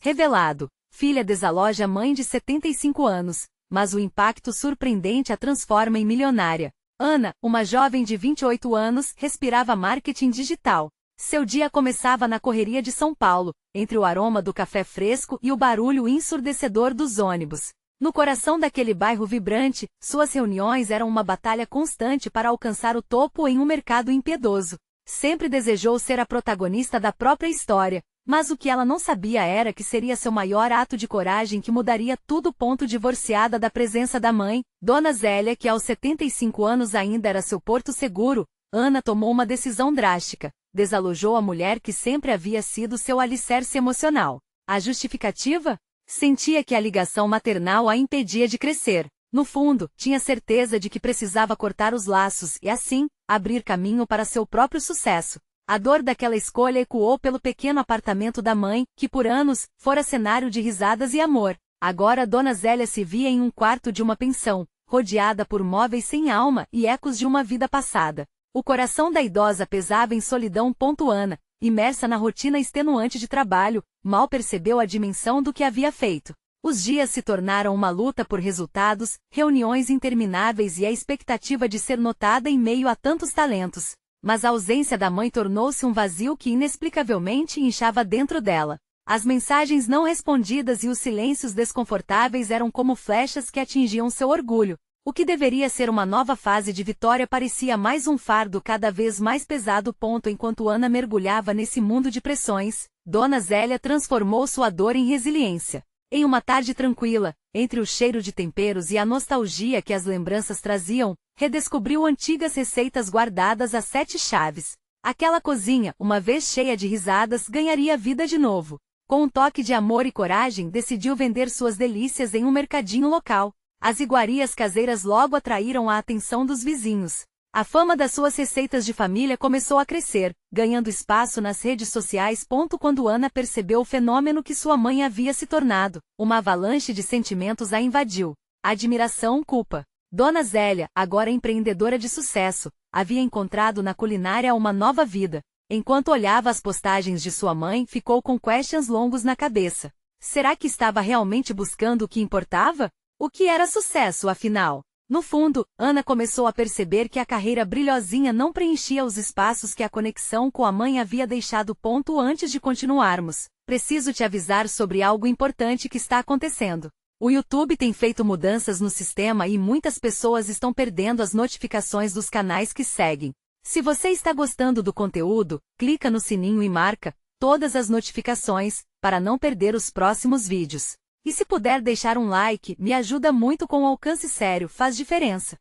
Revelado. Filha desaloja mãe de 75 anos, mas o impacto surpreendente a transforma em milionária. Ana, uma jovem de 28 anos, respirava marketing digital. Seu dia começava na correria de São Paulo, entre o aroma do café fresco e o barulho ensurdecedor dos ônibus. No coração daquele bairro vibrante, suas reuniões eram uma batalha constante para alcançar o topo em um mercado impiedoso. Sempre desejou ser a protagonista da própria história, mas o que ela não sabia era que seria seu maior ato de coragem que mudaria tudo. Divorciada da presença da mãe, Dona Zélia, que aos 75 anos ainda era seu porto seguro, Ana tomou uma decisão drástica. Desalojou a mulher que sempre havia sido seu alicerce emocional. A justificativa? Sentia que a ligação maternal a impedia de crescer. No fundo, tinha certeza de que precisava cortar os laços e, assim, abrir caminho para seu próprio sucesso. A dor daquela escolha ecoou pelo pequeno apartamento da mãe, que por anos, fora cenário de risadas e amor. Agora Dona Zélia se via em um quarto de uma pensão, rodeada por móveis sem alma e ecos de uma vida passada. O coração da idosa pesava em solidão. Ana, imersa na rotina extenuante de trabalho, mal percebeu a dimensão do que havia feito. Os dias se tornaram uma luta por resultados, reuniões intermináveis e a expectativa de ser notada em meio a tantos talentos. Mas a ausência da mãe tornou-se um vazio que inexplicavelmente inchava dentro dela. As mensagens não respondidas e os silêncios desconfortáveis eram como flechas que atingiam seu orgulho. O que deveria ser uma nova fase de vitória parecia mais um fardo cada vez mais pesado. Enquanto Ana mergulhava nesse mundo de pressões, Dona Zélia transformou sua dor em resiliência. Em uma tarde tranquila, entre o cheiro de temperos e a nostalgia que as lembranças traziam, redescobriu antigas receitas guardadas a 7 chaves. Aquela cozinha, uma vez cheia de risadas, ganharia vida de novo. Com um toque de amor e coragem, decidiu vender suas delícias em um mercadinho local. As iguarias caseiras logo atraíram a atenção dos vizinhos. A fama das suas receitas de família começou a crescer, ganhando espaço nas redes sociais. Quando Ana percebeu o fenômeno que sua mãe havia se tornado, uma avalanche de sentimentos a invadiu. Admiração, culpa. Dona Zélia, agora empreendedora de sucesso, havia encontrado na culinária uma nova vida. Enquanto olhava as postagens de sua mãe, ficou com questions longos na cabeça. Será que estava realmente buscando o que importava? O que era sucesso, afinal? No fundo, Ana começou a perceber que a carreira brilhosinha não preenchia os espaços que a conexão com a mãe havia deixado. Antes de continuarmos, preciso te avisar sobre algo importante que está acontecendo. O YouTube tem feito mudanças no sistema e muitas pessoas estão perdendo as notificações dos canais que seguem. Se você está gostando do conteúdo, clica no sininho e marca todas as notificações, para não perder os próximos vídeos. E se puder deixar um like, me ajuda muito. Com alcance sério, faz diferença.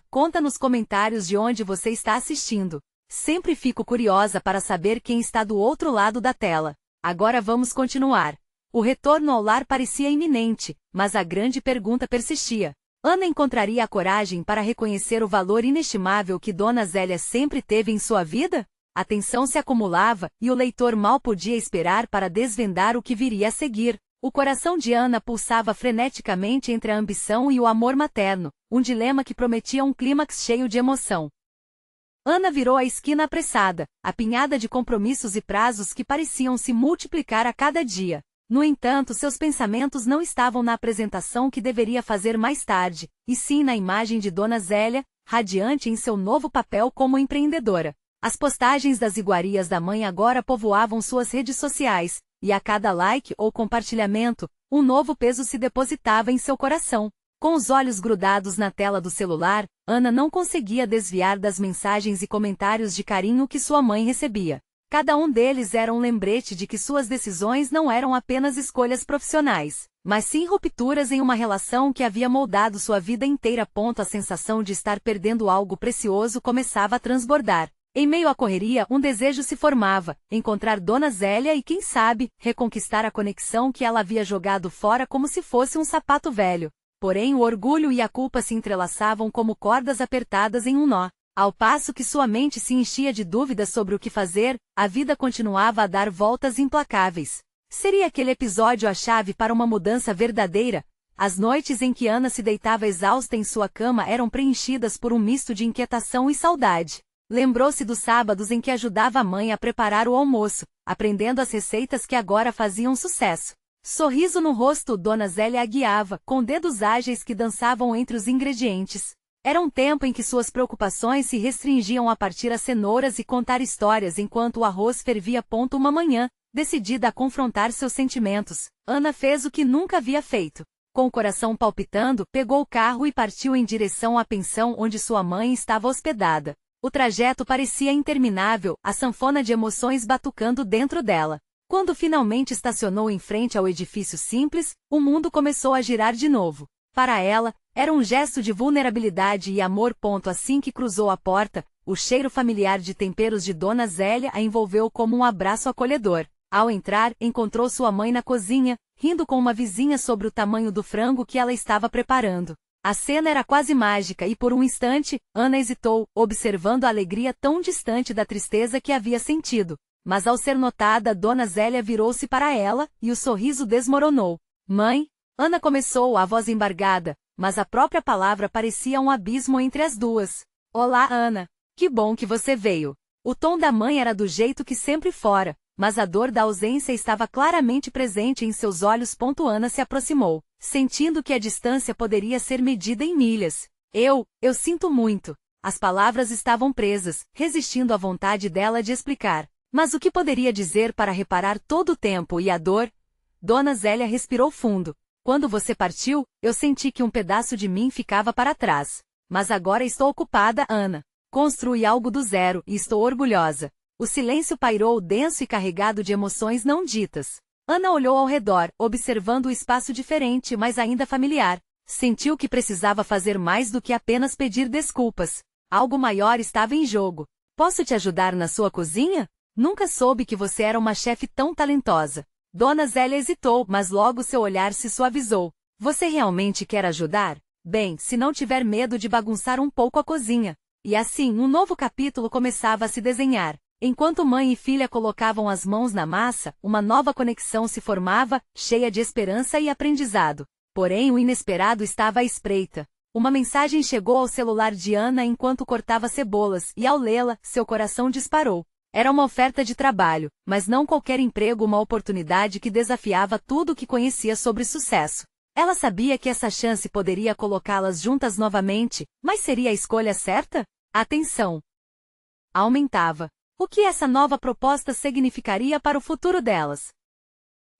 Conta nos comentários de onde você está assistindo. Sempre fico curiosa para saber quem está do outro lado da tela. Agora vamos continuar. O retorno ao lar parecia iminente, mas a grande pergunta persistia. Ana encontraria a coragem para reconhecer o valor inestimável que Dona Zélia sempre teve em sua vida? A tensão se acumulava, e o leitor mal podia esperar para desvendar o que viria a seguir. O coração de Ana pulsava freneticamente entre a ambição e o amor materno, um dilema que prometia um clímax cheio de emoção. Ana virou a esquina apressada, apinhada de compromissos e prazos que pareciam se multiplicar a cada dia. No entanto, seus pensamentos não estavam na apresentação que deveria fazer mais tarde, e sim na imagem de Dona Zélia, radiante em seu novo papel como empreendedora. As postagens das iguarias da mãe agora povoavam suas redes sociais, e a cada like ou compartilhamento, um novo peso se depositava em seu coração. Com os olhos grudados na tela do celular, Ana não conseguia desviar das mensagens e comentários de carinho que sua mãe recebia. Cada um deles era um lembrete de que suas decisões não eram apenas escolhas profissionais, mas sim rupturas em uma relação que havia moldado sua vida inteira. A sensação de estar perdendo algo precioso começava a transbordar. Em meio à correria, um desejo se formava: encontrar Dona Zélia e, quem sabe, reconquistar a conexão que ela havia jogado fora como se fosse um sapato velho. Porém, o orgulho e a culpa se entrelaçavam como cordas apertadas em um nó. Ao passo que sua mente se enchia de dúvidas sobre o que fazer, a vida continuava a dar voltas implacáveis. Seria aquele episódio a chave para uma mudança verdadeira? As noites em que Ana se deitava exausta em sua cama eram preenchidas por um misto de inquietação e saudade. Lembrou-se dos sábados em que ajudava a mãe a preparar o almoço, aprendendo as receitas que agora faziam sucesso. Sorriso no rosto, Dona Zélia a guiava, com dedos ágeis que dançavam entre os ingredientes. Era um tempo em que suas preocupações se restringiam a partir as cenouras e contar histórias enquanto o arroz fervia. Uma manhã, decidida a confrontar seus sentimentos, Ana fez o que nunca havia feito. Com o coração palpitando, pegou o carro e partiu em direção à pensão onde sua mãe estava hospedada. O trajeto parecia interminável, a sanfona de emoções batucando dentro dela. Quando finalmente estacionou em frente ao edifício simples, o mundo começou a girar de novo. Para ela, era um gesto de vulnerabilidade e amor. Assim que cruzou a porta, o cheiro familiar de temperos de Dona Zélia a envolveu como um abraço acolhedor. Ao entrar, encontrou sua mãe na cozinha, rindo com uma vizinha sobre o tamanho do frango que ela estava preparando. A cena era quase mágica e por um instante, Ana hesitou, observando a alegria tão distante da tristeza que havia sentido. Mas ao ser notada, Dona Zélia virou-se para ela, e o sorriso desmoronou. Mãe? Ana começou, a voz embargada, mas a própria palavra parecia um abismo entre as duas. Olá, Ana. Que bom que você veio. O tom da mãe era do jeito que sempre fora, mas a dor da ausência estava claramente presente em seus olhos. Ana se aproximou, sentindo que a distância poderia ser medida em milhas. Eu sinto muito. As palavras estavam presas, resistindo à vontade dela de explicar. Mas o que poderia dizer para reparar todo o tempo e a dor? Dona Zélia respirou fundo. Quando você partiu, eu senti que um pedaço de mim ficava para trás. Mas agora estou ocupada, Ana. Construí algo do zero e estou orgulhosa. O silêncio pairou denso e carregado de emoções não ditas. Ana olhou ao redor, observando o espaço diferente, mas ainda familiar. Sentiu que precisava fazer mais do que apenas pedir desculpas. Algo maior estava em jogo. Posso te ajudar na sua cozinha? Nunca soube que você era uma chefe tão talentosa. Dona Zélia hesitou, mas logo seu olhar se suavizou. Você realmente quer ajudar? Bem, se não tiver medo de bagunçar um pouco a cozinha. E assim, um novo capítulo começava a se desenhar. Enquanto mãe e filha colocavam as mãos na massa, uma nova conexão se formava, cheia de esperança e aprendizado. Porém, o inesperado estava à espreita. Uma mensagem chegou ao celular de Ana enquanto cortava cebolas, e ao lê-la, seu coração disparou. Era uma oferta de trabalho, mas não qualquer emprego, uma oportunidade que desafiava tudo o que conhecia sobre sucesso. Ela sabia que essa chance poderia colocá-las juntas novamente, mas seria a escolha certa? A tensão aumentava. O que essa nova proposta significaria para o futuro delas?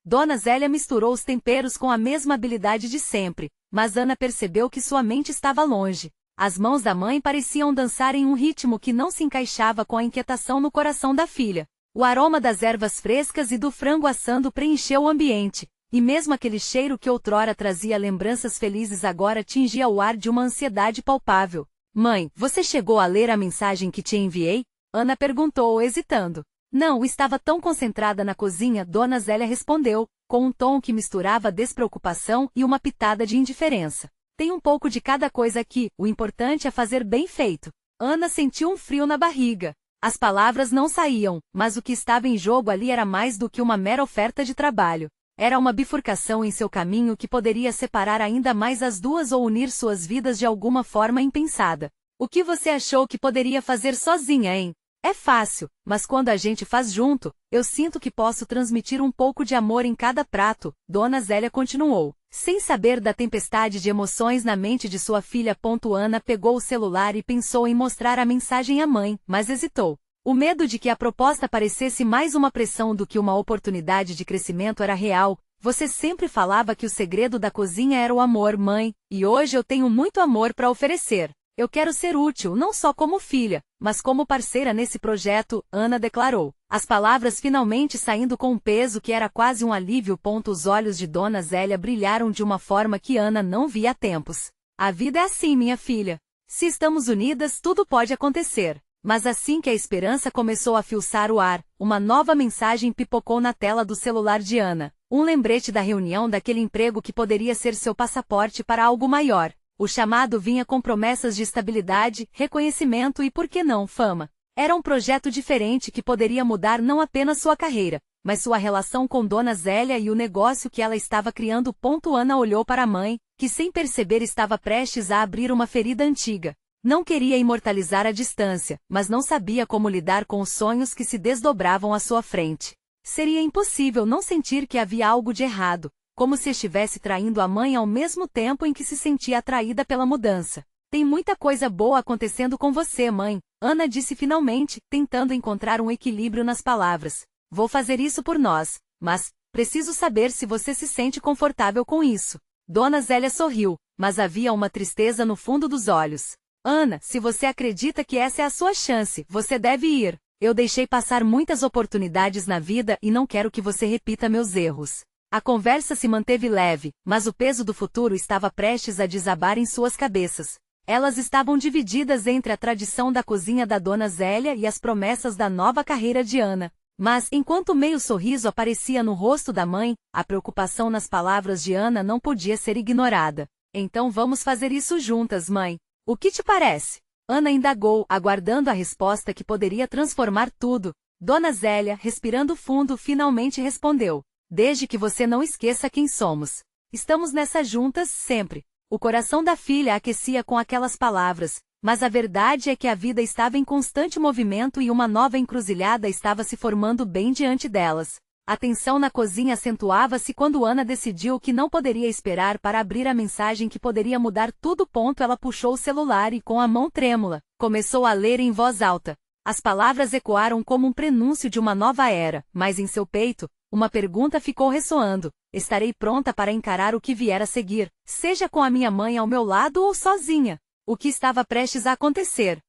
Dona Zélia misturou os temperos com a mesma habilidade de sempre, mas Ana percebeu que sua mente estava longe. As mãos da mãe pareciam dançar em um ritmo que não se encaixava com a inquietação no coração da filha. O aroma das ervas frescas e do frango assando preencheu o ambiente, e mesmo aquele cheiro que outrora trazia lembranças felizes agora tingia o ar de uma ansiedade palpável. Mãe, você chegou a ler a mensagem que te enviei? Ana perguntou, hesitando. Não, estava tão concentrada na cozinha, Dona Zélia respondeu, com um tom que misturava despreocupação e uma pitada de indiferença. Tem um pouco de cada coisa aqui, o importante é fazer bem feito. Ana sentiu um frio na barriga. As palavras não saíam, mas o que estava em jogo ali era mais do que uma mera oferta de trabalho. Era uma bifurcação em seu caminho que poderia separar ainda mais as duas ou unir suas vidas de alguma forma impensada. O que você achou que poderia fazer sozinha, hein? É fácil, mas quando a gente faz junto, eu sinto que posso transmitir um pouco de amor em cada prato, Dona Zélia continuou. Sem saber da tempestade de emoções na mente de sua filha. Ana pegou o celular e pensou em mostrar a mensagem à mãe, mas hesitou. O medo de que a proposta parecesse mais uma pressão do que uma oportunidade de crescimento era real. Você sempre falava que o segredo da cozinha era o amor, mãe, e hoje eu tenho muito amor para oferecer. Eu quero ser útil não só como filha, mas como parceira nesse projeto, Ana declarou. As palavras finalmente saindo com um peso que era quase um alívio. Os olhos de Dona Zélia brilharam de uma forma que Ana não via há tempos. A vida é assim, minha filha. Se estamos unidas, tudo pode acontecer. Mas assim que a esperança começou a filtrar o ar, uma nova mensagem pipocou na tela do celular de Ana. Um lembrete da reunião daquele emprego que poderia ser seu passaporte para algo maior. O chamado vinha com promessas de estabilidade, reconhecimento e, por que não, fama. Era um projeto diferente que poderia mudar não apenas sua carreira, mas sua relação com Dona Zélia e o negócio que ela estava criando. Ana olhou para a mãe, que sem perceber estava prestes a abrir uma ferida antiga. Não queria imortalizar a distância, mas não sabia como lidar com os sonhos que se desdobravam à sua frente. Seria impossível não sentir que havia algo de errado, como se estivesse traindo a mãe ao mesmo tempo em que se sentia atraída pela mudança. Tem muita coisa boa acontecendo com você, mãe, Ana disse finalmente, tentando encontrar um equilíbrio nas palavras. Vou fazer isso por nós, mas preciso saber se você se sente confortável com isso. Dona Zélia sorriu, mas havia uma tristeza no fundo dos olhos. Ana, se você acredita que essa é a sua chance, você deve ir. Eu deixei passar muitas oportunidades na vida e não quero que você repita meus erros. A conversa se manteve leve, mas o peso do futuro estava prestes a desabar em suas cabeças. Elas estavam divididas entre a tradição da cozinha da Dona Zélia e as promessas da nova carreira de Ana. Mas, enquanto meio sorriso aparecia no rosto da mãe, a preocupação nas palavras de Ana não podia ser ignorada. Então vamos fazer isso juntas, mãe. O que te parece? Ana indagou, aguardando a resposta que poderia transformar tudo. Dona Zélia, respirando fundo, finalmente respondeu. Desde que você não esqueça quem somos. Estamos nessa juntas, sempre. O coração da filha aquecia com aquelas palavras, mas a verdade é que a vida estava em constante movimento e uma nova encruzilhada estava se formando bem diante delas. A tensão na cozinha acentuava-se quando Ana decidiu que não poderia esperar para abrir a mensagem que poderia mudar tudo. Ela puxou o celular e, com a mão trêmula, começou a ler em voz alta. As palavras ecoaram como um prenúncio de uma nova era, mas em seu peito, uma pergunta ficou ressoando. Estarei pronta para encarar o que vier a seguir, seja com a minha mãe ao meu lado ou sozinha. O que estava prestes a acontecer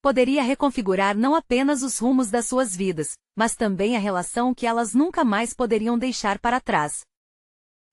poderia reconfigurar não apenas os rumos das suas vidas, mas também a relação que elas nunca mais poderiam deixar para trás.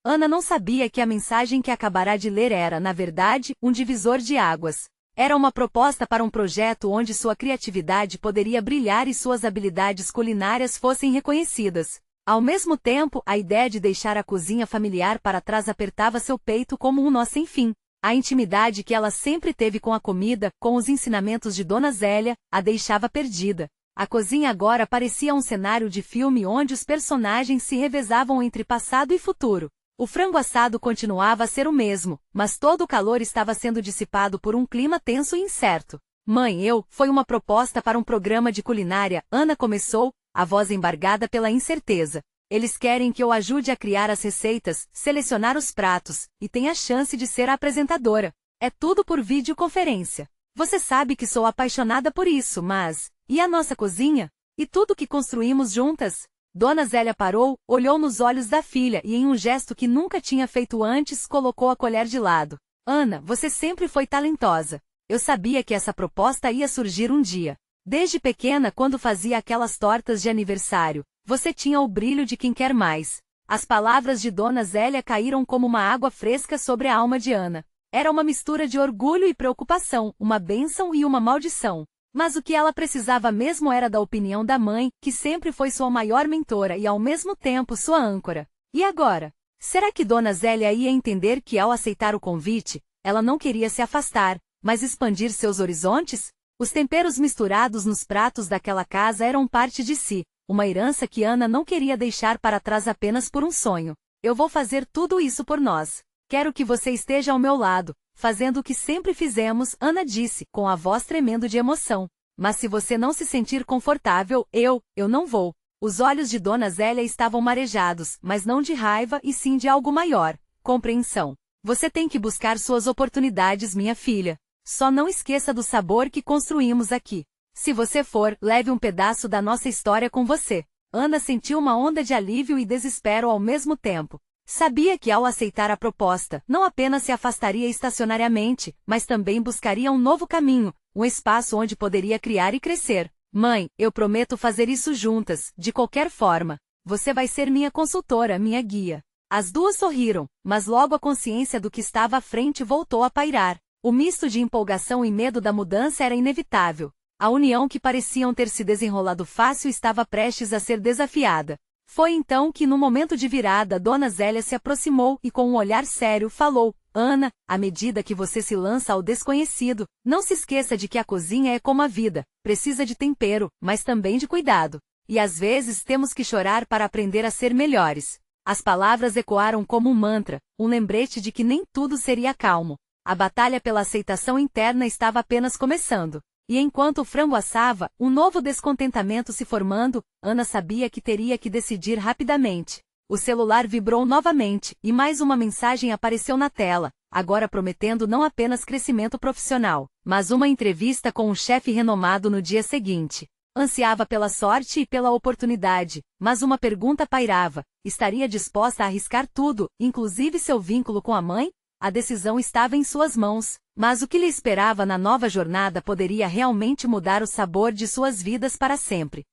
Ana não sabia que a mensagem que acabará de ler era, na verdade, um divisor de águas. Era uma proposta para um projeto onde sua criatividade poderia brilhar e suas habilidades culinárias fossem reconhecidas. Ao mesmo tempo, a ideia de deixar a cozinha familiar para trás apertava seu peito como um nó sem fim. A intimidade que ela sempre teve com a comida, com os ensinamentos de Dona Zélia, a deixava perdida. A cozinha agora parecia um cenário de filme onde os personagens se revezavam entre passado e futuro. O frango assado continuava a ser o mesmo, mas todo o calor estava sendo dissipado por um clima tenso e incerto. Mãe, foi uma proposta para um programa de culinária, Ana começou, a voz embargada pela incerteza. Eles querem que eu ajude a criar as receitas, selecionar os pratos, e tenha a chance de ser a apresentadora. É tudo por videoconferência. Você sabe que sou apaixonada por isso, mas... E a nossa cozinha? E tudo que construímos juntas? Dona Zélia parou, olhou nos olhos da filha e em um gesto que nunca tinha feito antes, colocou a colher de lado. Ana, você sempre foi talentosa. Eu sabia que essa proposta ia surgir um dia. Desde pequena, quando fazia aquelas tortas de aniversário, você tinha o brilho de quem quer mais. As palavras de Dona Zélia caíram como uma água fresca sobre a alma de Ana. Era uma mistura de orgulho e preocupação, uma bênção e uma maldição. Mas o que ela precisava mesmo era da opinião da mãe, que sempre foi sua maior mentora e ao mesmo tempo sua âncora. E agora? Será que Dona Zélia ia entender que ao aceitar o convite, ela não queria se afastar, mas expandir seus horizontes? Os temperos misturados nos pratos daquela casa eram parte de si. Uma herança que Ana não queria deixar para trás apenas por um sonho. Eu vou fazer tudo isso por nós. Quero que você esteja ao meu lado, fazendo o que sempre fizemos, Ana disse, com a voz tremendo de emoção. Mas se você não se sentir confortável, eu não vou. Os olhos de Dona Zélia estavam marejados, mas não de raiva e sim de algo maior, compreensão. Você tem que buscar suas oportunidades, minha filha. Só não esqueça do sabor que construímos aqui. Se você for, leve um pedaço da nossa história com você. Ana sentiu uma onda de alívio e desespero ao mesmo tempo. Sabia que ao aceitar a proposta, não apenas se afastaria estacionariamente, mas também buscaria um novo caminho, um espaço onde poderia criar e crescer. Mãe, eu prometo fazer isso juntas, de qualquer forma. Você vai ser minha consultora, minha guia. As duas sorriram, mas logo a consciência do que estava à frente voltou a pairar. O misto de empolgação e medo da mudança era inevitável. A união que pareciam ter se desenrolado fácil estava prestes a ser desafiada. Foi então que no momento de virada Dona Zélia se aproximou e com um olhar sério falou, Ana, à medida que você se lança ao desconhecido, não se esqueça de que a cozinha é como a vida, precisa de tempero, mas também de cuidado. E às vezes temos que chorar para aprender a ser melhores. As palavras ecoaram como um mantra, um lembrete de que nem tudo seria calmo. A batalha pela aceitação interna estava apenas começando. E enquanto o frango assava, um novo descontentamento se formando, Ana sabia que teria que decidir rapidamente. O celular vibrou novamente, e mais uma mensagem apareceu na tela, agora prometendo não apenas crescimento profissional, mas uma entrevista com um chefe renomado no dia seguinte. Ansiava pela sorte e pela oportunidade, mas uma pergunta pairava: estaria disposta a arriscar tudo, inclusive seu vínculo com a mãe? A decisão estava em suas mãos, mas o que lhe esperava na nova jornada poderia realmente mudar o sabor de suas vidas para sempre.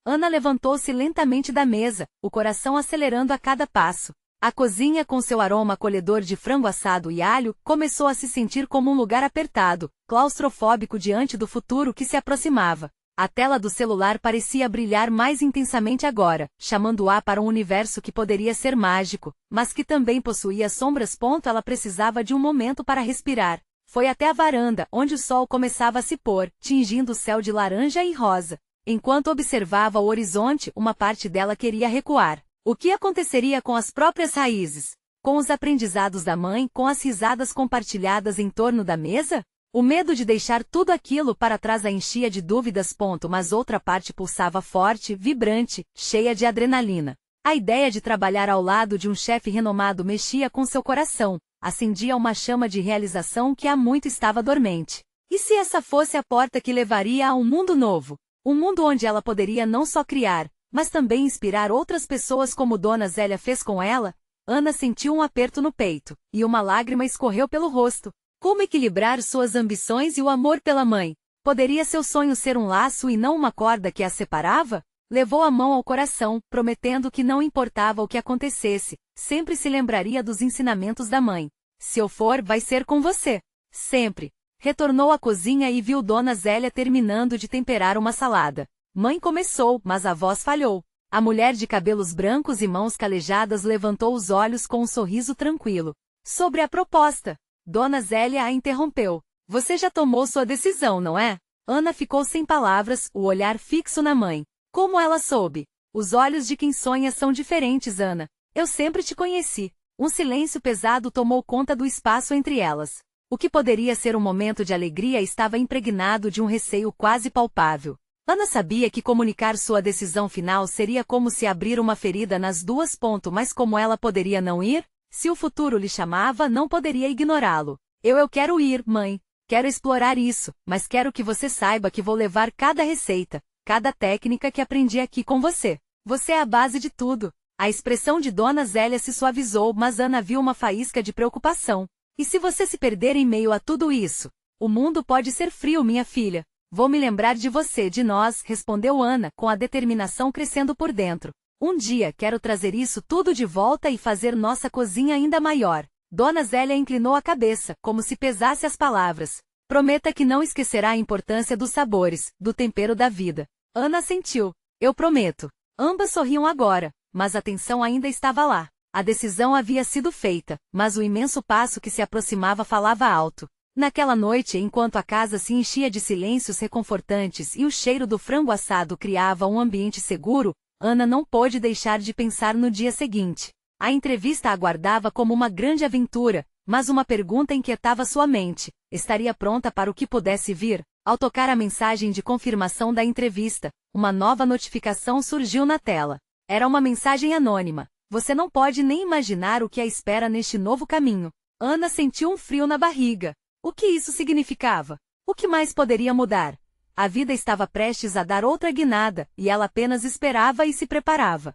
Ana levantou-se lentamente da mesa, o coração acelerando a cada passo. A cozinha, com seu aroma acolhedor de frango assado e alho, começou a se sentir como um lugar apertado, claustrofóbico diante do futuro que se aproximava. A tela do celular parecia brilhar mais intensamente agora, chamando-a para um universo que poderia ser mágico, mas que também possuía sombras. Ela precisava de um momento para respirar. Foi até a varanda, onde o sol começava a se pôr, tingindo o céu de laranja e rosa. Enquanto observava o horizonte, uma parte dela queria recuar. O que aconteceria com as próprias raízes? Com os aprendizados da mãe, com as risadas compartilhadas em torno da mesa? O medo de deixar tudo aquilo para trás a enchia de dúvidas. Mas outra parte pulsava forte, vibrante, cheia de adrenalina. A ideia de trabalhar ao lado de um chefe renomado mexia com seu coração, acendia uma chama de realização que há muito estava dormente. E se essa fosse a porta que levaria a um mundo novo? Um mundo onde ela poderia não só criar, mas também inspirar outras pessoas como Dona Zélia fez com ela? Ana sentiu um aperto no peito, e uma lágrima escorreu pelo rosto. Como equilibrar suas ambições e o amor pela mãe? Poderia seu sonho ser um laço e não uma corda que a separava? Levou a mão ao coração, prometendo que não importava o que acontecesse, sempre se lembraria dos ensinamentos da mãe. Se eu for, vai ser com você. Sempre. Retornou à cozinha e viu Dona Zélia terminando de temperar uma salada. Mãe começou, mas a voz falhou. A mulher de cabelos brancos e mãos calejadas levantou os olhos com um sorriso tranquilo. Sobre a proposta. Dona Zélia a interrompeu. Você já tomou sua decisão, não é? Ana ficou sem palavras, o olhar fixo na mãe. Como ela soube? Os olhos de quem sonha são diferentes, Ana. Eu sempre te conheci. Um silêncio pesado tomou conta do espaço entre elas. O que poderia ser um momento de alegria estava impregnado de um receio quase palpável. Ana sabia que comunicar sua decisão final seria como se abrir uma ferida nas duas. Mas como ela poderia não ir? Se o futuro lhe chamava, não poderia ignorá-lo. Eu quero ir, mãe. Quero explorar isso, mas quero que você saiba que vou levar cada receita, cada técnica que aprendi aqui com você. Você é a base de tudo. A expressão de Dona Zélia se suavizou, mas Ana viu uma faísca de preocupação. E se você se perder em meio a tudo isso? O mundo pode ser frio, minha filha. Vou me lembrar de você, de nós, respondeu Ana, com a determinação crescendo por dentro. Um dia quero trazer isso tudo de volta e fazer nossa cozinha ainda maior. Dona Zélia inclinou a cabeça, como se pesasse as palavras. Prometa que não esquecerá a importância dos sabores, do tempero da vida. Ana assentiu. Eu prometo. Ambas sorriam agora, mas a tensão ainda estava lá. A decisão havia sido feita, mas o imenso passo que se aproximava falava alto. Naquela noite, enquanto a casa se enchia de silêncios reconfortantes e o cheiro do frango assado criava um ambiente seguro, Ana não pôde deixar de pensar no dia seguinte. A entrevista a aguardava como uma grande aventura, mas uma pergunta inquietava sua mente. Estaria pronta para o que pudesse vir? Ao tocar a mensagem de confirmação da entrevista, uma nova notificação surgiu na tela. Era uma mensagem anônima. Você não pode nem imaginar o que a espera neste novo caminho. Ana sentiu um frio na barriga. O que isso significava? O que mais poderia mudar? A vida estava prestes a dar outra guinada, e ela apenas esperava e se preparava.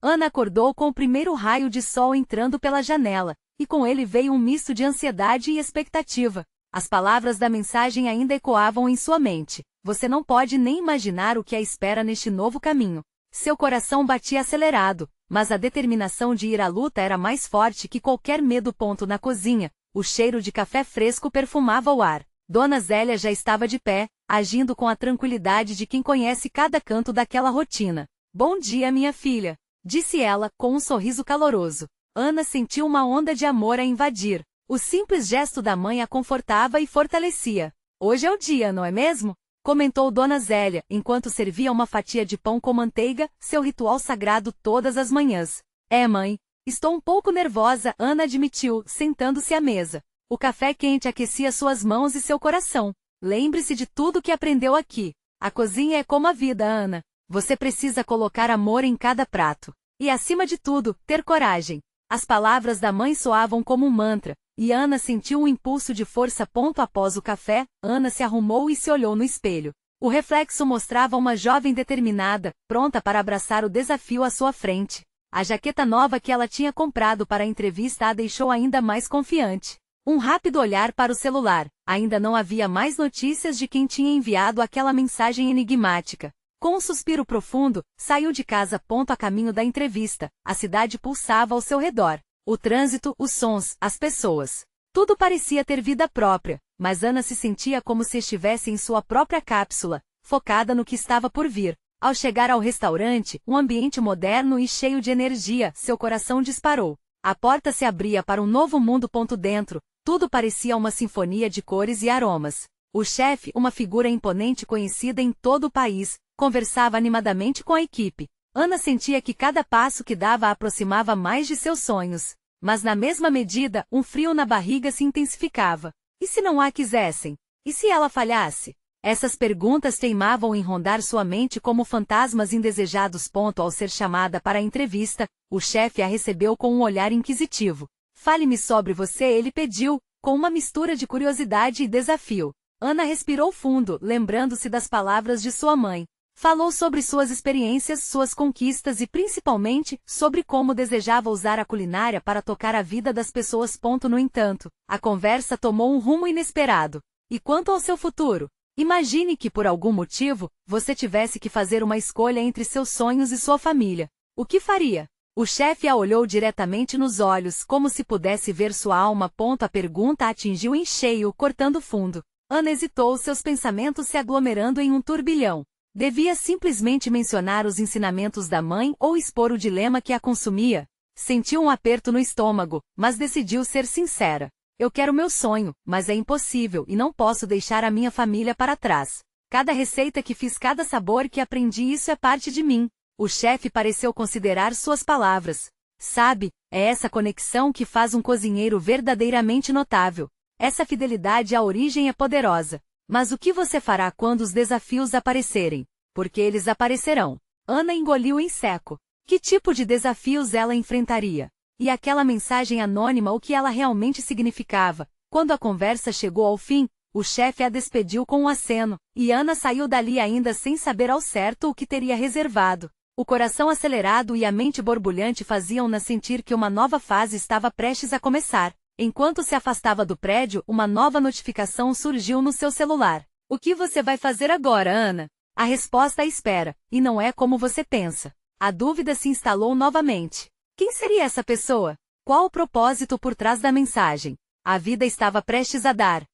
Ana acordou com o primeiro raio de sol entrando pela janela, e com ele veio um misto de ansiedade e expectativa. As palavras da mensagem ainda ecoavam em sua mente. Você não pode nem imaginar o que a espera neste novo caminho. Seu coração batia acelerado, mas a determinação de ir à luta era mais forte que qualquer medo. Na cozinha, o cheiro de café fresco perfumava o ar. Dona Zélia já estava de pé, agindo com a tranquilidade de quem conhece cada canto daquela rotina. Bom dia, minha filha, disse ela, com um sorriso caloroso. Ana sentiu uma onda de amor a invadir. O simples gesto da mãe a confortava e fortalecia. Hoje é o dia, não é mesmo? Comentou Dona Zélia, enquanto servia uma fatia de pão com manteiga, seu ritual sagrado todas as manhãs. É, mãe. Estou um pouco nervosa, Ana admitiu, sentando-se à mesa. O café quente aquecia suas mãos e seu coração. Lembre-se de tudo que aprendeu aqui. A cozinha é como a vida, Ana. Você precisa colocar amor em cada prato. E acima de tudo, ter coragem. As palavras da mãe soavam como um mantra, e Ana sentiu um impulso de força. Após o café, Ana se arrumou e se olhou no espelho. O reflexo mostrava uma jovem determinada, pronta para abraçar o desafio à sua frente. A jaqueta nova que ela tinha comprado para a entrevista a deixou ainda mais confiante. Um rápido olhar para o celular. Ainda não havia mais notícias de quem tinha enviado aquela mensagem enigmática. Com um suspiro profundo, saiu de casa. A caminho da entrevista, a cidade pulsava ao seu redor. O trânsito, os sons, as pessoas. Tudo parecia ter vida própria, mas Ana se sentia como se estivesse em sua própria cápsula, focada no que estava por vir. Ao chegar ao restaurante, um ambiente moderno e cheio de energia, seu coração disparou. A porta se abria para um novo mundo. Dentro, tudo parecia uma sinfonia de cores e aromas. O chefe, uma figura imponente conhecida em todo o país, conversava animadamente com a equipe. Ana sentia que cada passo que dava a aproximava mais de seus sonhos. Mas na mesma medida, um frio na barriga se intensificava. E se não a quisessem? E se ela falhasse? Essas perguntas teimavam em rondar sua mente como fantasmas indesejados. Ao ser chamada para a entrevista, o chefe a recebeu com um olhar inquisitivo. Fale-me sobre você, ele pediu, com uma mistura de curiosidade e desafio. Ana respirou fundo, lembrando-se das palavras de sua mãe. Falou sobre suas experiências, suas conquistas e principalmente, sobre como desejava usar a culinária para tocar a vida das pessoas. No entanto, a conversa tomou um rumo inesperado. E quanto ao seu futuro? Imagine que por algum motivo, você tivesse que fazer uma escolha entre seus sonhos e sua família. O que faria? O chefe a olhou diretamente nos olhos, como se pudesse ver sua alma. A pergunta a atingiu em cheio, cortando fundo. Ana hesitou, seus pensamentos se aglomerando em um turbilhão. Devia simplesmente mencionar os ensinamentos da mãe ou expor o dilema que a consumia? Sentiu um aperto no estômago, mas decidiu ser sincera. Eu quero meu sonho, mas é impossível e não posso deixar a minha família para trás. Cada receita que fiz, cada sabor que aprendi, isso é parte de mim. O chefe pareceu considerar suas palavras. Sabe, é essa conexão que faz um cozinheiro verdadeiramente notável. Essa fidelidade à origem é poderosa. Mas o que você fará quando os desafios aparecerem? Porque eles aparecerão. Ana engoliu em seco. Que tipo de desafios ela enfrentaria? E aquela mensagem anônima, o que ela realmente significava? Quando a conversa chegou ao fim, o chefe a despediu com um aceno, e Ana saiu dali ainda sem saber ao certo o que teria reservado. O coração acelerado e a mente borbulhante faziam-na sentir que uma nova fase estava prestes a começar. Enquanto se afastava do prédio, uma nova notificação surgiu no seu celular. O que você vai fazer agora, Ana? A resposta espera, e não é como você pensa. A dúvida se instalou novamente. Quem seria essa pessoa? Qual o propósito por trás da mensagem? A vida estava prestes a dar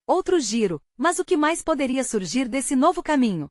outro giro, mas o que mais poderia surgir desse novo caminho?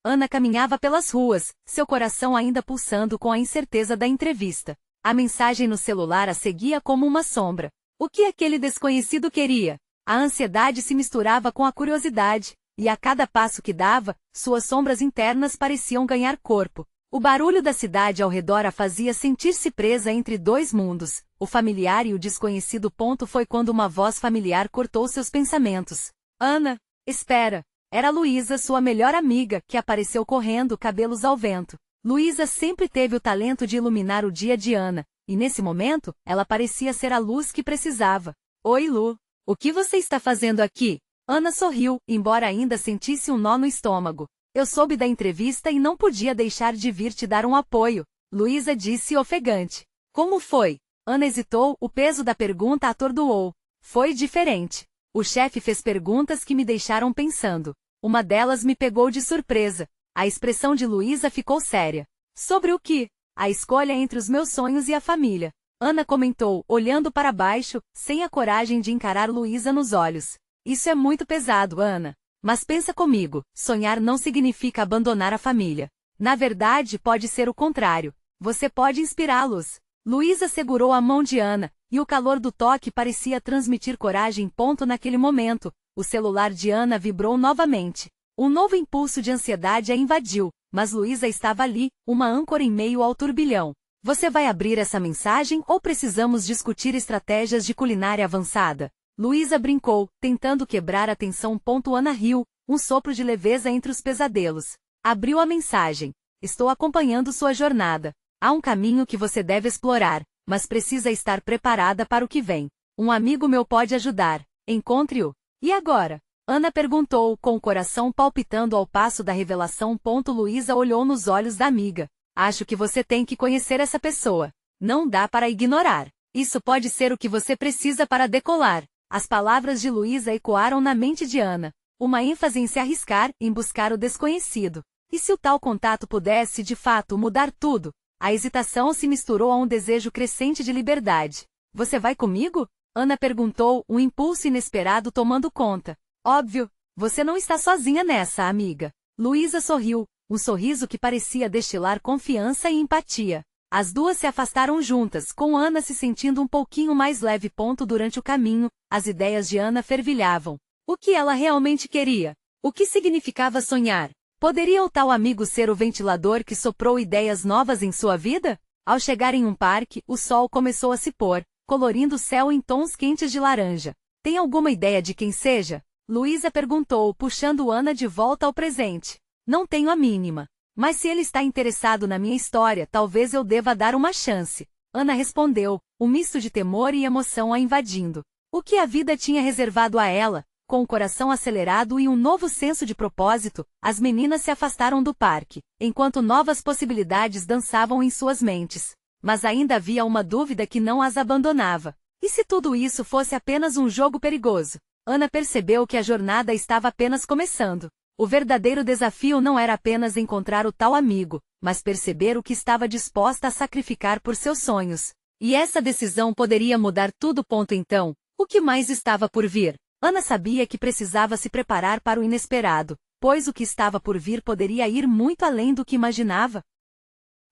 Ana caminhava pelas ruas, seu coração ainda pulsando com a incerteza da entrevista. A mensagem no celular a seguia como uma sombra. O que aquele desconhecido queria? A ansiedade se misturava com a curiosidade, e a cada passo que dava, suas sombras internas pareciam ganhar corpo. O barulho da cidade ao redor a fazia sentir-se presa entre dois mundos, o familiar e o desconhecido. Foi quando uma voz familiar cortou seus pensamentos. Ana, espera! Era Luísa, sua melhor amiga, que apareceu correndo, cabelos ao vento. Luísa sempre teve o talento de iluminar o dia de Ana, e nesse momento, ela parecia ser a luz que precisava. Oi, Lu. O que você está fazendo aqui? Ana sorriu, embora ainda sentisse um nó no estômago. Eu soube da entrevista e não podia deixar de vir te dar um apoio, Luísa disse ofegante. Como foi? Ana hesitou, o peso da pergunta a atordoou. Foi diferente. O chefe fez perguntas que me deixaram pensando. Uma delas me pegou de surpresa. A expressão de Luísa ficou séria. Sobre o que? A escolha entre os meus sonhos e a família. Ana comentou, olhando para baixo, sem a coragem de encarar Luísa nos olhos. Isso é muito pesado, Ana. Mas pensa comigo, sonhar não significa abandonar a família. Na verdade, pode ser o contrário. Você pode inspirá-los. Luísa segurou a mão de Ana, e o calor do toque parecia transmitir coragem. Naquele momento, o celular de Ana vibrou novamente. Um novo impulso de ansiedade a invadiu, mas Luísa estava ali, uma âncora em meio ao turbilhão. Você vai abrir essa mensagem ou precisamos discutir estratégias de culinária avançada? Luísa brincou, tentando quebrar a tensão. Ana riu, um sopro de leveza entre os pesadelos. Abriu a mensagem. Estou acompanhando sua jornada. Há um caminho que você deve explorar, mas precisa estar preparada para o que vem. Um amigo meu pode ajudar. Encontre-o. E agora? Ana perguntou, com o coração palpitando ao passo da revelação. Luísa olhou nos olhos da amiga. Acho que você tem que conhecer essa pessoa. Não dá para ignorar. Isso pode ser o que você precisa para decolar. As palavras de Luísa ecoaram na mente de Ana. Uma ênfase em se arriscar, em buscar o desconhecido. E se o tal contato pudesse, de fato, mudar tudo? A hesitação se misturou a um desejo crescente de liberdade. Você vai comigo? Ana perguntou, um impulso inesperado tomando conta. Óbvio, você não está sozinha nessa, amiga. Luísa sorriu, um sorriso que parecia destilar confiança e empatia. As duas se afastaram juntas, com Ana se sentindo um pouquinho mais leve. Durante o caminho, as ideias de Ana fervilhavam. O que ela realmente queria? O que significava sonhar? Poderia o tal amigo ser o ventilador que soprou ideias novas em sua vida? Ao chegar em um parque, o sol começou a se pôr, colorindo o céu em tons quentes de laranja. Tem alguma ideia de quem seja? Luísa perguntou, puxando Ana de volta ao presente. Não tenho a mínima. Mas se ele está interessado na minha história, talvez eu deva dar uma chance. Ana respondeu, um misto de temor e emoção a invadindo. O que a vida tinha reservado a ela? Com o coração acelerado e um novo senso de propósito, as meninas se afastaram do parque, enquanto novas possibilidades dançavam em suas mentes. Mas ainda havia uma dúvida que não as abandonava. E se tudo isso fosse apenas um jogo perigoso? Ana percebeu que a jornada estava apenas começando. O verdadeiro desafio não era apenas encontrar o tal amigo, mas perceber o que estava disposta a sacrificar por seus sonhos. E essa decisão poderia mudar tudo. Então, o que mais estava por vir? Ana sabia que precisava se preparar para o inesperado, pois o que estava por vir poderia ir muito além do que imaginava.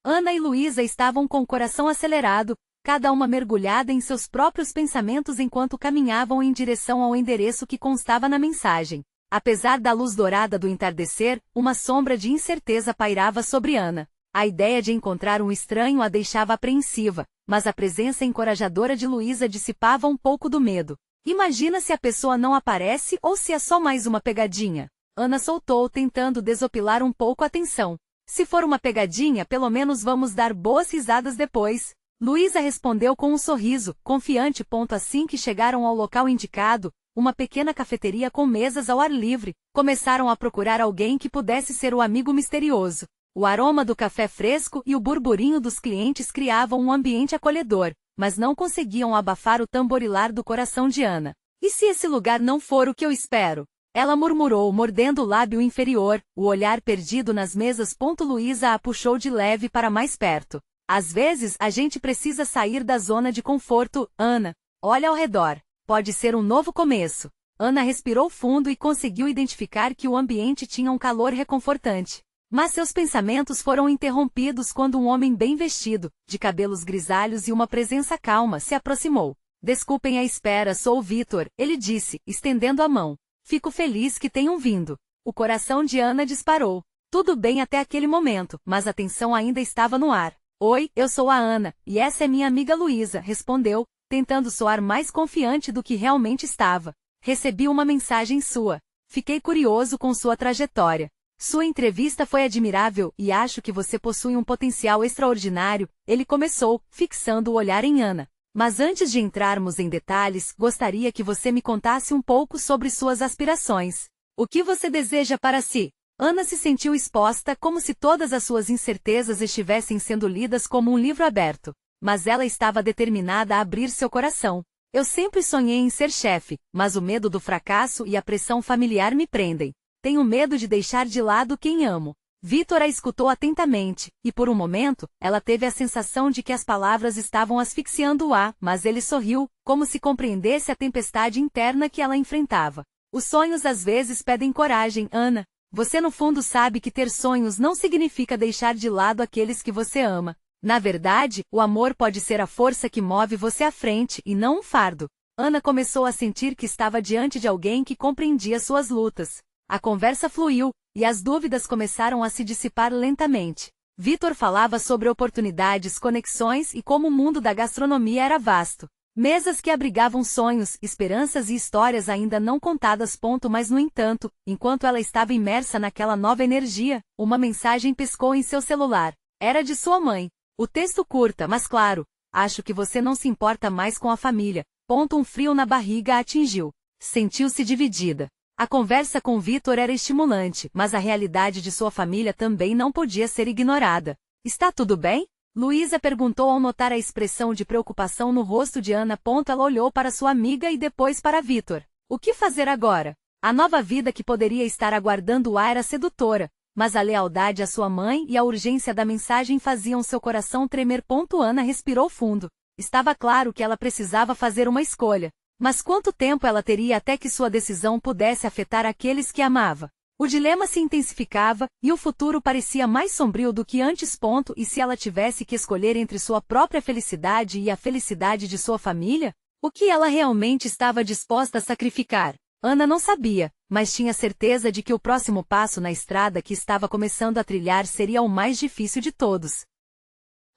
Ana e Luísa estavam com o coração acelerado, cada uma mergulhada em seus próprios pensamentos enquanto caminhavam em direção ao endereço que constava na mensagem. Apesar da luz dourada do entardecer, uma sombra de incerteza pairava sobre Ana. A ideia de encontrar um estranho a deixava apreensiva, mas a presença encorajadora de Luísa dissipava um pouco do medo. Imagina se a pessoa não aparece ou se é só mais uma pegadinha. Ana soltou, tentando desopilar um pouco a tensão. Se for uma pegadinha, pelo menos vamos dar boas risadas depois. Luísa respondeu com um sorriso, confiante. Assim que chegaram ao local indicado, uma pequena cafeteria com mesas ao ar livre, começaram a procurar alguém que pudesse ser o amigo misterioso. O aroma do café fresco e o burburinho dos clientes criavam um ambiente acolhedor, mas não conseguiam abafar o tamborilar do coração de Ana. E se esse lugar não for o que eu espero? Ela murmurou, mordendo o lábio inferior, o olhar perdido nas mesas. Luísa a puxou de leve para mais perto. Às vezes a gente precisa sair da zona de conforto, Ana. Olha ao redor. Pode ser um novo começo. Ana respirou fundo e conseguiu identificar que o ambiente tinha um calor reconfortante. Mas seus pensamentos foram interrompidos quando um homem bem vestido, de cabelos grisalhos e uma presença calma, se aproximou. Desculpem a espera, sou o Vitor, ele disse, estendendo a mão. Fico feliz que tenham vindo. O coração de Ana disparou. Tudo bem até aquele momento, mas a tensão ainda estava no ar. Oi, eu sou a Ana, e essa é minha amiga Luísa, respondeu, tentando soar mais confiante do que realmente estava. Recebi uma mensagem sua. Fiquei curioso com sua trajetória. Sua entrevista foi admirável e acho que você possui um potencial extraordinário, ele começou, fixando o olhar em Ana. Mas antes de entrarmos em detalhes, gostaria que você me contasse um pouco sobre suas aspirações. O que você deseja para si? Ana se sentiu exposta como se todas as suas incertezas estivessem sendo lidas como um livro aberto. Mas ela estava determinada a abrir seu coração. Eu sempre sonhei em ser chefe, mas o medo do fracasso e a pressão familiar me prendem. Tenho medo de deixar de lado quem amo. Vitor a escutou atentamente, e por um momento, ela teve a sensação de que as palavras estavam asfixiando-a, mas ele sorriu, como se compreendesse a tempestade interna que ela enfrentava. Os sonhos às vezes pedem coragem, Ana. Você no fundo sabe que ter sonhos não significa deixar de lado aqueles que você ama. Na verdade, o amor pode ser a força que move você à frente e não um fardo. Ana começou a sentir que estava diante de alguém que compreendia suas lutas. A conversa fluiu, e as dúvidas começaram a se dissipar lentamente. Vitor falava sobre oportunidades, conexões e como o mundo da gastronomia era vasto. Mesas que abrigavam sonhos, esperanças e histórias ainda não contadas. Mas no entanto, enquanto ela estava imersa naquela nova energia, uma mensagem piscou em seu celular. Era de sua mãe. O texto curta, mas claro. Acho que você não se importa mais com a família. Um frio na barriga a atingiu. Sentiu-se dividida. A conversa com Vitor era estimulante, mas a realidade de sua família também não podia ser ignorada. Está tudo bem? Luísa perguntou ao notar a expressão de preocupação no rosto de Ana. Ela olhou para sua amiga e depois para Vitor. O que fazer agora? A nova vida que poderia estar aguardando-a era sedutora, mas a lealdade à sua mãe e a urgência da mensagem faziam seu coração tremer. Ana respirou fundo. Estava claro que ela precisava fazer uma escolha. Mas quanto tempo ela teria até que sua decisão pudesse afetar aqueles que amava? O dilema se intensificava, e o futuro parecia mais sombrio do que antes. E se ela tivesse que escolher entre sua própria felicidade e a felicidade de sua família? O que ela realmente estava disposta a sacrificar? Ana não sabia, mas tinha certeza de que o próximo passo na estrada que estava começando a trilhar seria o mais difícil de todos.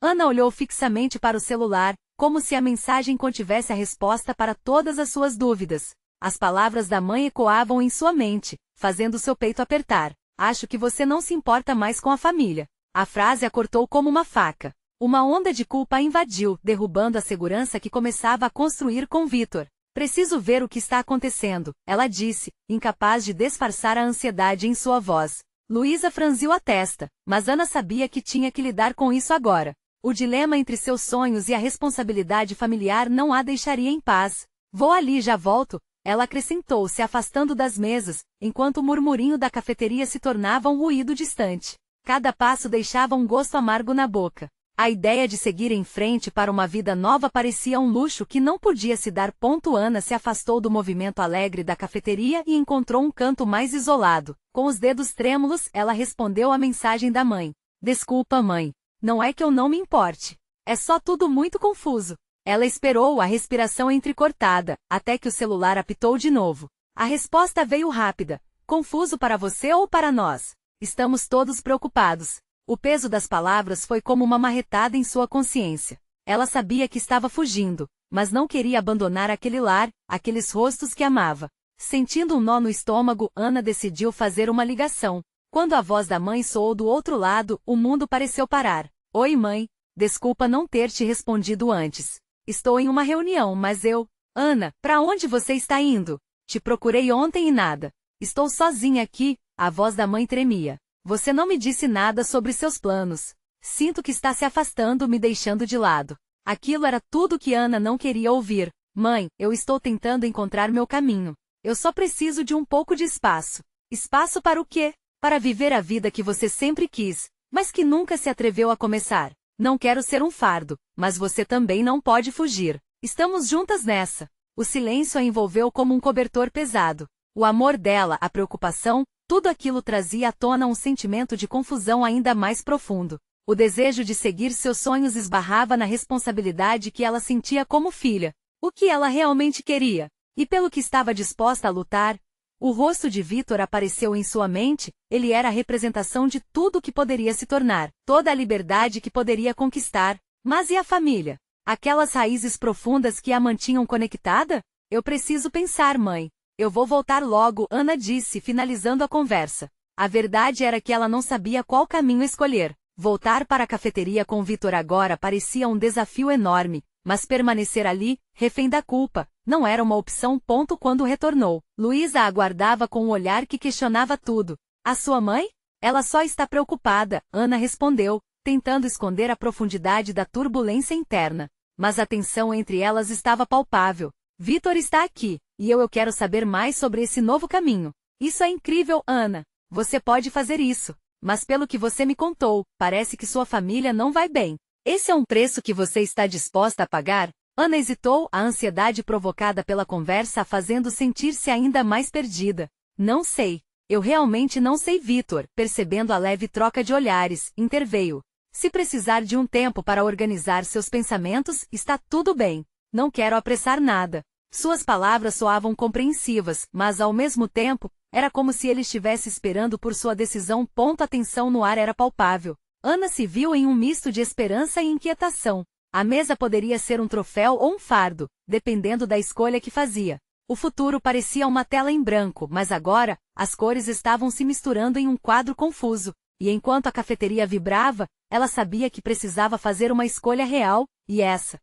Ana olhou fixamente para o celular, como se a mensagem contivesse a resposta para todas as suas dúvidas. As palavras da mãe ecoavam em sua mente, fazendo seu peito apertar. Acho que você não se importa mais com a família. A frase a cortou como uma faca. Uma onda de culpa a invadiu, derrubando a segurança que começava a construir com Vitor. Preciso ver o que está acontecendo, ela disse, incapaz de disfarçar a ansiedade em sua voz. Luísa franziu a testa, mas Ana sabia que tinha que lidar com isso agora. O dilema entre seus sonhos e a responsabilidade familiar não a deixaria em paz. Vou ali e já volto, ela acrescentou, se afastando das mesas, enquanto o murmurinho da cafeteria se tornava um ruído distante. Cada passo deixava um gosto amargo na boca. A ideia de seguir em frente para uma vida nova parecia um luxo que não podia se dar. Ana se afastou do movimento alegre da cafeteria e encontrou um canto mais isolado. Com os dedos trêmulos, ela respondeu à mensagem da mãe. Desculpa, mãe. Não é que eu não me importe. É só tudo muito confuso. Ela esperou, a respiração entrecortada, até que o celular apitou de novo. A resposta veio rápida. Confuso para você ou para nós? Estamos todos preocupados. O peso das palavras foi como uma marretada em sua consciência. Ela sabia que estava fugindo, mas não queria abandonar aquele lar, aqueles rostos que amava. Sentindo um nó no estômago, Ana decidiu fazer uma ligação. Quando a voz da mãe soou do outro lado, o mundo pareceu parar. Oi, mãe. Desculpa não ter te respondido antes. Estou em uma reunião, mas eu... Ana, para onde você está indo? Te procurei ontem e nada. Estou sozinha aqui, a voz da mãe tremia. Você não me disse nada sobre seus planos. Sinto que está se afastando, me deixando de lado. Aquilo era tudo que Ana não queria ouvir. Mãe, eu estou tentando encontrar meu caminho. Eu só preciso de um pouco de espaço. Espaço para o quê? Para viver a vida que você sempre quis, mas que nunca se atreveu a começar. Não quero ser um fardo, mas você também não pode fugir. Estamos juntas nessa. O silêncio a envolveu como um cobertor pesado. O amor dela, a preocupação, tudo aquilo trazia à tona um sentimento de confusão ainda mais profundo. O desejo de seguir seus sonhos esbarrava na responsabilidade que ela sentia como filha. O que ela realmente queria? E pelo que estava disposta a lutar? O rosto de Vitor apareceu em sua mente, ele era a representação de tudo o que poderia se tornar, toda a liberdade que poderia conquistar. Mas e a família? Aquelas raízes profundas que a mantinham conectada? Eu preciso pensar, mãe. Eu vou voltar logo, Ana disse, finalizando a conversa. A verdade era que ela não sabia qual caminho escolher. Voltar para a cafeteria com Vitor agora parecia um desafio enorme, mas permanecer ali, refém da culpa, não era uma opção. Quando retornou, Luísa a aguardava com um olhar que questionava tudo. A sua mãe? Ela só está preocupada, Ana respondeu, tentando esconder a profundidade da turbulência interna. Mas a tensão entre elas estava palpável. Vitor está aqui, e eu quero saber mais sobre esse novo caminho. Isso é incrível, Ana. Você pode fazer isso. Mas pelo que você me contou, parece que sua família não vai bem. Esse é um preço que você está disposta a pagar? Ana hesitou, a ansiedade provocada pela conversa a fazendo sentir-se ainda mais perdida. Não sei. Eu realmente não sei, Vitor, percebendo a leve troca de olhares, interveio. Se precisar de um tempo para organizar seus pensamentos, está tudo bem. Não quero apressar nada. Suas palavras soavam compreensivas, mas ao mesmo tempo, era como se ele estivesse esperando por sua decisão. A tensão no ar era palpável. Ana se viu em um misto de esperança e inquietação. A mesa poderia ser um troféu ou um fardo, dependendo da escolha que fazia. O futuro parecia uma tela em branco, mas agora, as cores estavam se misturando em um quadro confuso. e enquanto a cafeteria vibrava, ela sabia que precisava fazer uma escolha real, e essa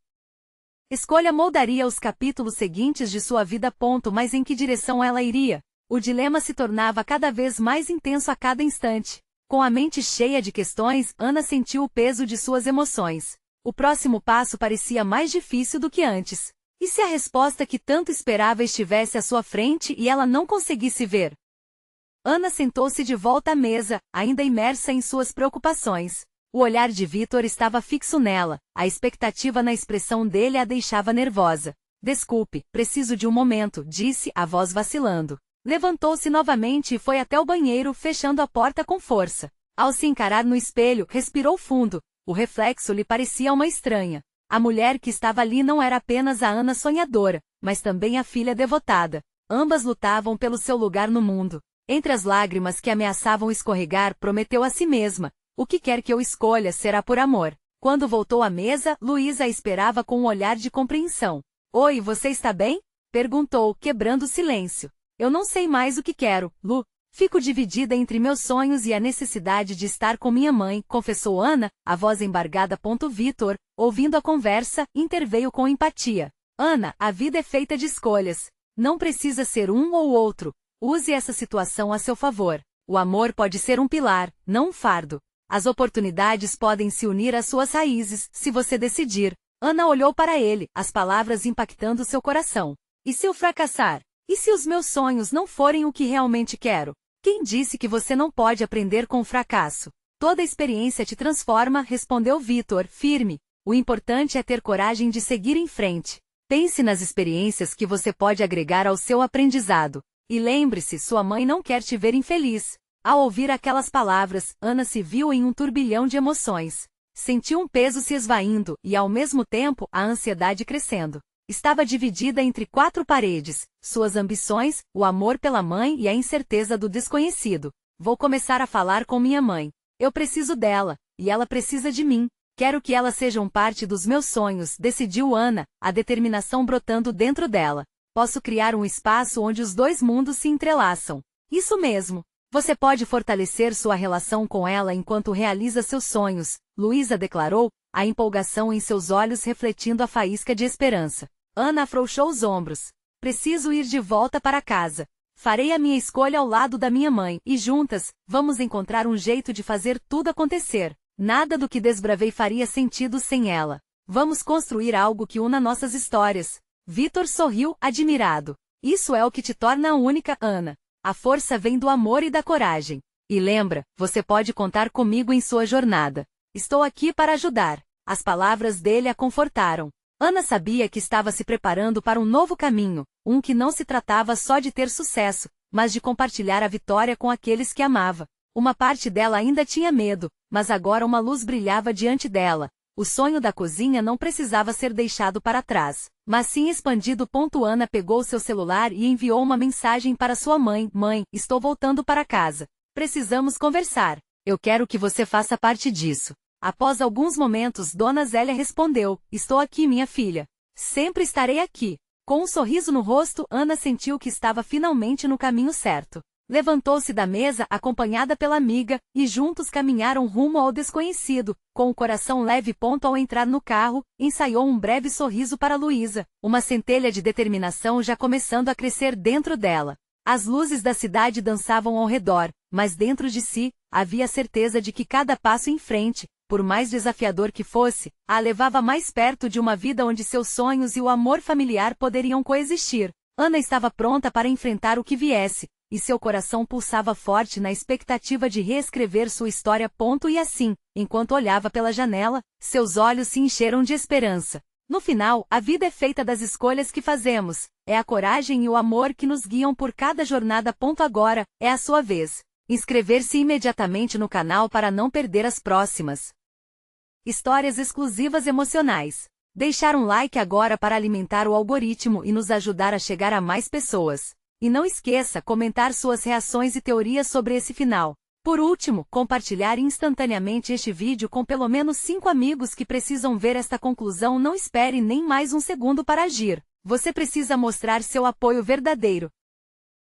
escolha moldaria os capítulos seguintes de sua vida. Mas em que direção ela iria? O dilema se tornava cada vez mais intenso a cada instante. Com a mente cheia de questões, Ana sentiu o peso de suas emoções. O próximo passo parecia mais difícil do que antes. E se a resposta que tanto esperava estivesse à sua frente e ela não conseguisse ver? Ana sentou-se de volta à mesa, ainda imersa em suas preocupações. O olhar de Vitor estava fixo nela, a expectativa na expressão dele a deixava nervosa. Desculpe, preciso de um momento, disse, a voz vacilando. Levantou-se novamente e foi até o banheiro, fechando a porta com força. Ao se encarar no espelho, respirou fundo. O reflexo lhe parecia uma estranha. A mulher que estava ali não era apenas a Ana sonhadora, mas também a filha devotada. Ambas lutavam pelo seu lugar no mundo. Entre as lágrimas que ameaçavam escorregar, prometeu a si mesma: o que quer que eu escolha será por amor. Quando voltou à mesa, Luísa a esperava com um olhar de compreensão. Oi, você está bem? Perguntou, quebrando o silêncio. Eu não sei mais o que quero, Lu. Fico dividida entre meus sonhos e a necessidade de estar com minha mãe, confessou Ana, a voz embargada. Vitor, ouvindo a conversa, interveio com empatia. Ana, a vida é feita de escolhas. Não precisa ser um ou outro. Use essa situação a seu favor. O amor pode ser um pilar, não um fardo. As oportunidades podem se unir às suas raízes, se você decidir. Ana olhou para ele, as palavras impactando seu coração. E se eu fracassar? E se os meus sonhos não forem o que realmente quero? Quem disse que você não pode aprender com o fracasso? Toda experiência te transforma, respondeu Vitor, firme. O importante é ter coragem de seguir em frente. Pense nas experiências que você pode agregar ao seu aprendizado. E lembre-se, sua mãe não quer te ver infeliz. Ao ouvir aquelas palavras, Ana se viu em um turbilhão de emoções. Sentiu um peso se esvaindo e, ao mesmo tempo, a ansiedade crescendo. Estava dividida entre quatro paredes: suas ambições, o amor pela mãe e a incerteza do desconhecido. Vou começar a falar com minha mãe. Eu preciso dela, e ela precisa de mim. Quero que elas sejam parte dos meus sonhos, decidiu Ana, a determinação brotando dentro dela. Posso criar um espaço onde os dois mundos se entrelaçam. Isso mesmo. Você pode fortalecer sua relação com ela enquanto realiza seus sonhos, Luísa declarou, a empolgação em seus olhos refletindo a faísca de esperança. Ana afrouxou os ombros. Preciso ir de volta para casa. Farei a minha escolha ao lado da minha mãe, e juntas, vamos encontrar um jeito de fazer tudo acontecer. Nada do que desbravei faria sentido sem ela. Vamos construir algo que una nossas histórias. Vitor sorriu, admirado. Isso é o que te torna única, Ana. A força vem do amor e da coragem. E lembra, você pode contar comigo em sua jornada. Estou aqui para ajudar. As palavras dele a confortaram. Ana sabia que estava se preparando para um novo caminho, um que não se tratava só de ter sucesso, mas de compartilhar a vitória com aqueles que amava. Uma parte dela ainda tinha medo, mas agora uma luz brilhava diante dela. O sonho da cozinha não precisava ser deixado para trás, mas sim expandido. Ana pegou seu celular e enviou uma mensagem para sua mãe. Mãe, estou voltando para casa. Precisamos conversar. Eu quero que você faça parte disso. Após alguns momentos, Dona Zélia respondeu: estou aqui, minha filha. Sempre estarei aqui. Com um sorriso no rosto, Ana sentiu que estava finalmente no caminho certo. Levantou-se da mesa, acompanhada pela amiga, e juntos caminharam rumo ao desconhecido, com o coração leve. Ao entrar no carro, ensaiou um breve sorriso para Luísa, uma centelha de determinação já começando a crescer dentro dela. As luzes da cidade dançavam ao redor, mas dentro de si, havia a certeza de que cada passo em frente, por mais desafiador que fosse, a levava mais perto de uma vida onde seus sonhos e o amor familiar poderiam coexistir. Ana estava pronta para enfrentar o que viesse, e seu coração pulsava forte na expectativa de reescrever sua história. E assim, enquanto olhava pela janela, seus olhos se encheram de esperança. No final, a vida é feita das escolhas que fazemos. É a coragem e o amor que nos guiam por cada jornada. Agora, é a sua vez. Inscrever-se imediatamente no canal para não perder as próximas histórias exclusivas emocionais. Deixar um like agora para alimentar o algoritmo e nos ajudar a chegar a mais pessoas. E não esqueça comentar suas reações e teorias sobre esse final. Por último, compartilhar instantaneamente este vídeo com pelo menos 5 amigos que precisam ver esta conclusão. Não espere nem mais um segundo para agir. Você precisa mostrar seu apoio verdadeiro.